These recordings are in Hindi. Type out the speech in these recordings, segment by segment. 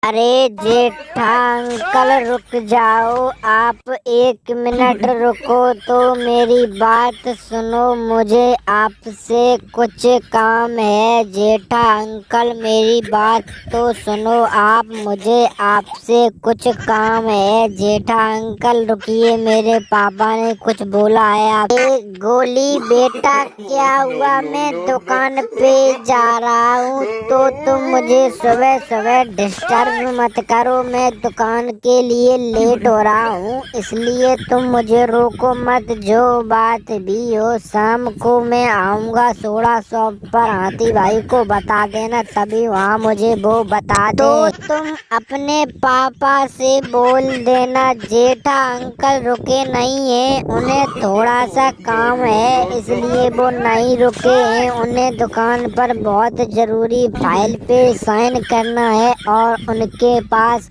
अरे जेठा अंकल रुक जाओ। आप 1 मिनट रुको तो मेरी बात सुनो। मुझे आपसे कुछ काम है। जेठा अंकल मेरी बात तो सुनो आप। मुझे आपसे कुछ काम है। जेठा अंकल रुकिए, मेरे पापा ने कुछ बोला है आपसे। गोली बेटा क्या हुआ? मैं दुकान पे जा रहा हूँ तो तुम मुझे सुबह सुबह डिस्टर्ब मत करो। मैं दुकान के लिए लेट हो रहा हूँ, इसलिए तुम मुझे रोको मत। जो बात भी हो शाम को मैं आऊँगा सोडा शॉप पर। हाथी भाई को बता देना, तभी वहाँ मुझे वो बता दे। तो तुम अपने पापा से बोल देना जेठा अंकल रुके नहीं है, उन्हें थोड़ा सा काम है इसलिए वो नहीं रुके हैं। उन्हें दुकान पर बहुत जरूरी फाइल पे साइन करना है और उनके पास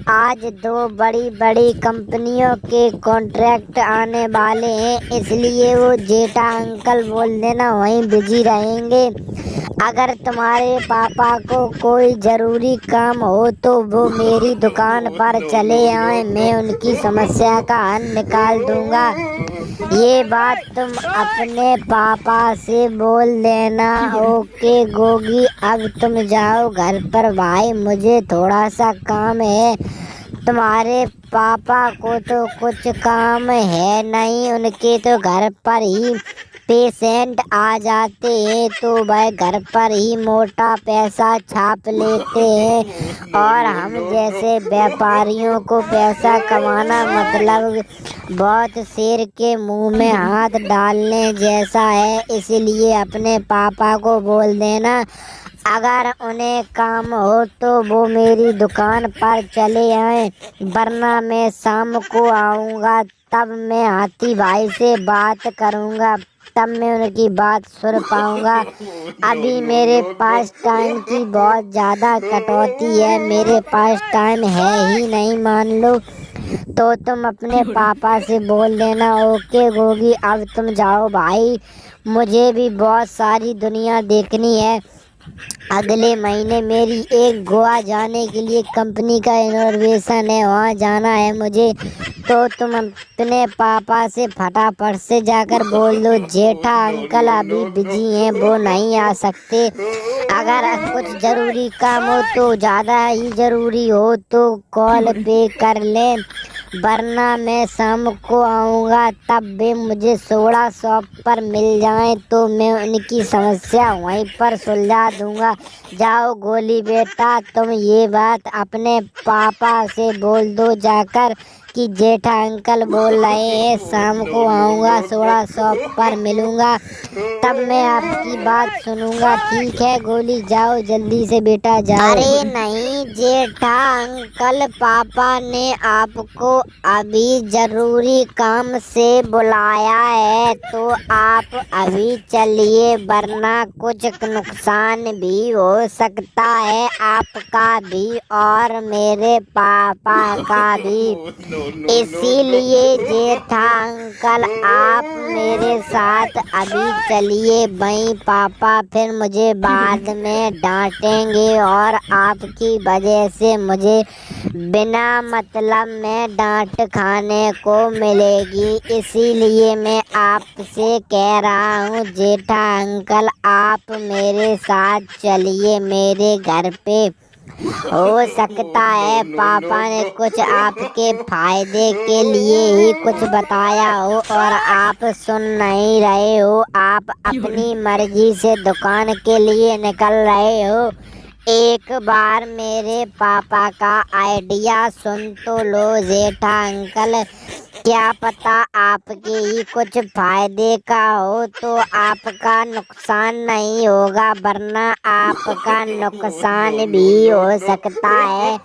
आज 2 बड़ी कंपनियों के कॉन्ट्रैक्ट आने वाले हैं, इसलिए वो जेठा अंकल बोल देना वहीं बिजी रहेंगे। अगर तुम्हारे पापा को कोई जरूरी काम हो तो वो मेरी दुकान पर चले आए, मैं उनकी समस्या का हल निकाल दूंगा। ये बात तुम अपने पापा से बोल देना। ओके गोगी, अब तुम जाओ घर पर। भाई मुझे थोड़ा सा काम है। तुम्हारे पापा को तो कुछ काम है नहीं, उनके तो घर पर ही पेशेंट आ जाते हैं तो वह घर पर ही मोटा पैसा छाप लेते हैं। और हम जैसे व्यापारियों को पैसा कमाना मतलब बहुत शेर के मुंह में हाथ डालने जैसा है। इसलिए अपने पापा को बोल देना अगर उन्हें काम हो तो वो मेरी दुकान पर चले आए, वरना मैं शाम को आऊँगा। तब मैं हाथी भाई से बात करूँगा, तब मैं उनकी बात सुन पाऊँगा। अभी मेरे पास टाइम की बहुत ज़्यादा कटौती है, मेरे पास टाइम है ही नहीं मान लो। तो तुम अपने पापा से बोल देना। ओके गोगी, अब तुम जाओ भाई, मुझे भी बहुत सारी दुनिया देखनी है। अगले महीने मेरी एक गोवा जाने के लिए कंपनी का इनॉग्रेशन है, वहाँ जाना है मुझे। तो तुम अपने पापा से फटाफट से जाकर बोल दो जेठा अंकल अभी बिजी हैं, वो नहीं आ सकते। अगर कुछ ज़रूरी काम हो तो ज़्यादा ही ज़रूरी हो तो कॉल पे कर लें, वरना मैं शाम को आऊँगा। तब वे मुझे सोडा शॉप पर मिल जाएं तो मैं उनकी समस्या वहीं पर सुलझा दूँगा। जाओ गोली बेटा, तुम ये बात अपने पापा से बोल दो जाकर कि जेठा अंकल बोल रहे हैं शाम को आऊँगा, सोडा शॉप पर मिलूँगा, तब मैं आपकी बात सुनूँगा। ठीक है गोली, जाओ जल्दी से बेटा जाओ। अरे नहीं जेठा अंकल, पापा ने आपको अभी जरूरी काम से बुलाया है तो आप अभी चलिए, वरना कुछ नुकसान भी हो सकता है, आपका भी और मेरे पापा का भी। इसीलिए जेठा अंकल आप मेरे साथ अभी चलिए। वहीं पापा फिर मुझे बाद में डांटेंगे और आपकी वजह से मुझे बिना मतलब में डांट खाने को मिलेगी। इसीलिए मैं आपसे कह रहा हूँ जेठा अंकल आप मेरे साथ चलिए मेरे घर पे। हो सकता है पापा ने कुछ आपके फायदे के लिए ही कुछ बताया हो और आप सुन नहीं रहे हो। आप अपनी मर्जी से दुकान के लिए निकल रहे हो। एक बार मेरे पापा का आइडिया सुन तो लो जेठा अंकल, क्या पता आपके ही कुछ फायदे का हो तो आपका नुकसान नहीं होगा, वरना आपका नुकसान भी हो सकता है।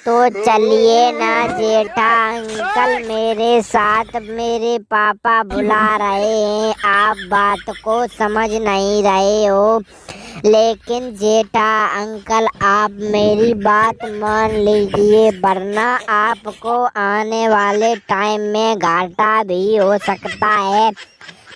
तो चलिए ना जेठा अंकल मेरे साथ, मेरे पापा बुला रहे हैं। आप बात को समझ नहीं रहे हो, लेकिन जेठा अंकल आप मेरी बात मान लीजिए, वरना आपको आने वाले टाइम में घाटा भी हो सकता है।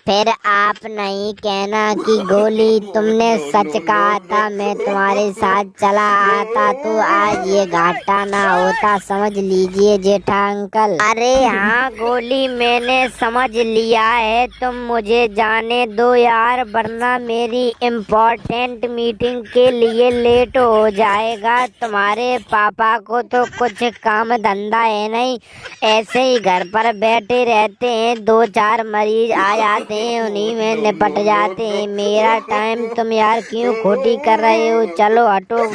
फिर आप नहीं कहना कि गोली तुमने सच कहा था, मैं तुम्हारे साथ चला आता तो आज ये घाटा ना होता, समझ लीजिए जेठा अंकल। अरे हाँ गोली, मैंने समझ लिया है, तुम मुझे जाने दो यार, वरना मेरी इम्पोर्टेंट मीटिंग के लिए लेट हो जाएगा। तुम्हारे पापा को तो कुछ काम धंधा है नहीं, ऐसे ही घर पर बैठे रहते हैं, 2-4 मरीज आ जाते हैं, उन्हीं में निपट जाते हैं। मेरा टाइम तुम यार क्यों खोटी कर रहे हो, चलो हटो।